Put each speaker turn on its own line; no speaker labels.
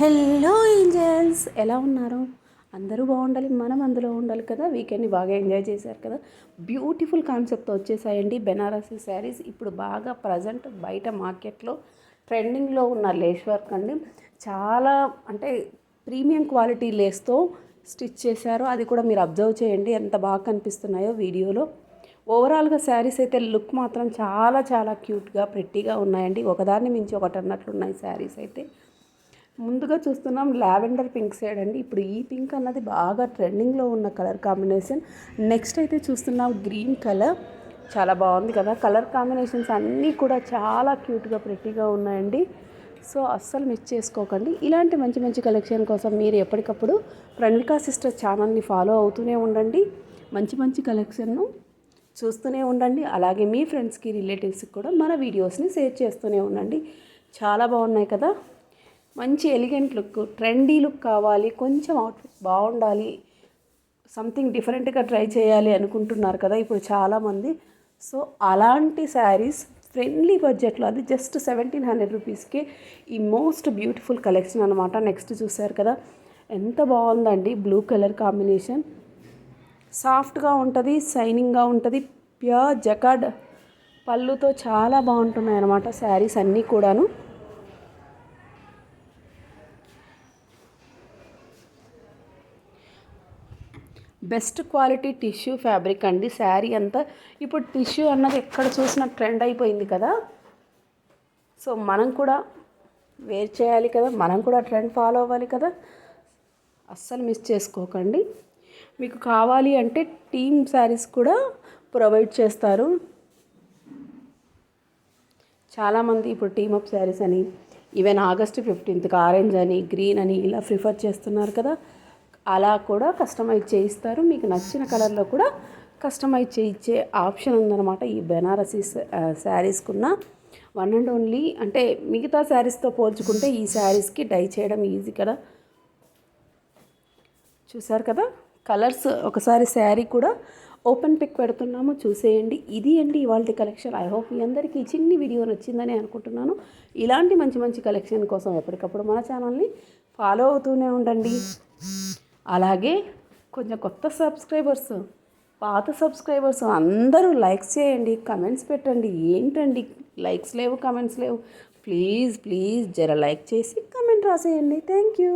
Hello angels, ఎలా ఉన్నారు? అందరూ బాగుండాలి, మనం అందులో ఉండాలి కదా. వీకెండ్ని బాగా ఎంజాయ్ చేశారు కదా. బ్యూటిఫుల్ కాన్సెప్ట్తో వచ్చేసాయండి బెనారసీ శారీస్. ఇప్పుడు బాగా ప్రజెంట్ బయట మార్కెట్లో ట్రెండింగ్లో ఉన్న లేస్ వర్క్ అండి. చాలా అంటే ప్రీమియం క్వాలిటీ లేస్తో స్టిచ్ చేశారు. అది కూడా మీరు అబ్జర్వ్ చేయండి ఎంత బాగా కనిపిస్తున్నాయో వీడియోలో. ఓవరాల్గా శారీస్ అయితే లుక్ మాత్రం చాలా చాలా క్యూట్గా ప్రెట్టీగా ఉన్నాయండి. ఒకదాన్ని మించి ఒకటి అన్నట్లున్నాయి శారీస్ అయితే. ముందుగా చూస్తున్నాం లావెండర్ పింక్ షేడ్ అండి. ఇప్పుడు ఈ పింక్ అన్నది బాగా ట్రెండింగ్లో ఉన్న కలర్ కాంబినేషన్. నెక్స్ట్ అయితే చూస్తున్నాం గ్రీన్ కలర్, చాలా బాగుంది కదా. కలర్ కాంబినేషన్స్ అన్నీ కూడా చాలా క్యూట్గా ప్రెట్టీగా ఉన్నాయండి. సో అస్సలు మిస్ చేసుకోకండి. ఇలాంటి మంచి మంచి కలెక్షన్ కోసం మీరు ఎప్పటికప్పుడు ప్రణవికా సిస్టర్ ఛానల్ని ఫాలో అవుతూనే ఉండండి. మంచి మంచి కలెక్షన్ను చూస్తూనే ఉండండి. అలాగే మీ ఫ్రెండ్స్కి రిలేటివ్స్కి కూడా మన వీడియోస్ని షేర్ చేస్తూనే ఉండండి. చాలా బాగున్నాయి కదా. మంచి ఎలిగెంట్ లుక్, ట్రెండీ లుక్ కావాలి, కొంచెం అవుట్ఫిట్ బాగుండాలి, సంథింగ్ డిఫరెంట్గా ట్రై చేయాలి అనుకుంటున్నారు కదా ఇప్పుడు చాలామంది. సో అలాంటి శారీస్ ఫ్రెండ్లీ బడ్జెట్లో, అది జస్ట్ 1700 రూపీస్కి ఈ మోస్ట్ బ్యూటిఫుల్ కలెక్షన్ అనమాట. నెక్స్ట్ చూసారు కదా ఎంత బాగుందండి. బ్లూ కలర్ కాంబినేషన్, సాఫ్ట్గా ఉంటుంది, షైనింగ్గా ఉంటుంది. ప్యూర్ జకార్డ్ పళ్ళుతో చాలా బాగుంటున్నాయి అన్నమాట శారీస్ అన్నీ కూడాను. బెస్ట్ క్వాలిటీ టిష్యూ ఫ్యాబ్రిక్ అండి. శారీ అంతా ఇప్పుడు టిష్యూ అన్నది ఎక్కడ చూసినా ట్రెండ్ అయిపోయింది కదా. సో మనం కూడా వేర్ చేయాలి కదా, మనం కూడా ట్రెండ్ ఫాలో అవ్వాలి కదా. అస్సలు మిస్ చేసుకోకండి. మీకు కావాలి అంటే టీమ్ శారీస్ కూడా ప్రొవైడ్ చేస్తారు. చాలామంది ఇప్పుడు టీమప్ శారీస్ అని, ఈవెన్ August 15th ఆరెంజ్ అని, గ్రీన్ అని ఇలా ప్రిఫర్ చేస్తున్నారు కదా. అలా కూడా కస్టమైజ్ చేయిస్తారు. మీకు నచ్చిన కలర్లో కూడా కస్టమైజ్ చేయించే ఆప్షన్ ఉందన్నమాట ఈ బెనారసీ శారీస్కున్న వన్ అండ్ ఓన్లీ. అంటే మిగతా శారీస్తో పోల్చుకుంటే ఈ శారీస్కి డై చేయడం ఈజీ కదా. చూసారు కదా కలర్స్. ఒకసారి శారీ కూడా ఓపెన్ పిక్ పెడుతున్నాము, చూసేయండి. ఇది అండి ఇవాళ కలెక్షన్. ఐ హోప్ మీ అందరికీ ఈ చిన్ని వీడియో నచ్చిందని అనుకుంటున్నాను. ఇలాంటి మంచి మంచి కలెక్షన్ కోసం ఎప్పటికప్పుడు మన ఛానల్ని ఫాలో అవుతూనే ఉండండి. అలాగే కొంచెం కొత్త సబ్స్క్రైబర్స్, పాత సబ్స్క్రైబర్స్ అందరూ లైక్స్ చేయండి, కమెంట్స్ పెట్టండి. ఏంటండి లైక్స్ లేవు, కమెంట్స్ లేవు? ప్లీజ్ ప్లీజ్ జర లైక్ చేసి కమెంట్ రాసేయండి. Thank you.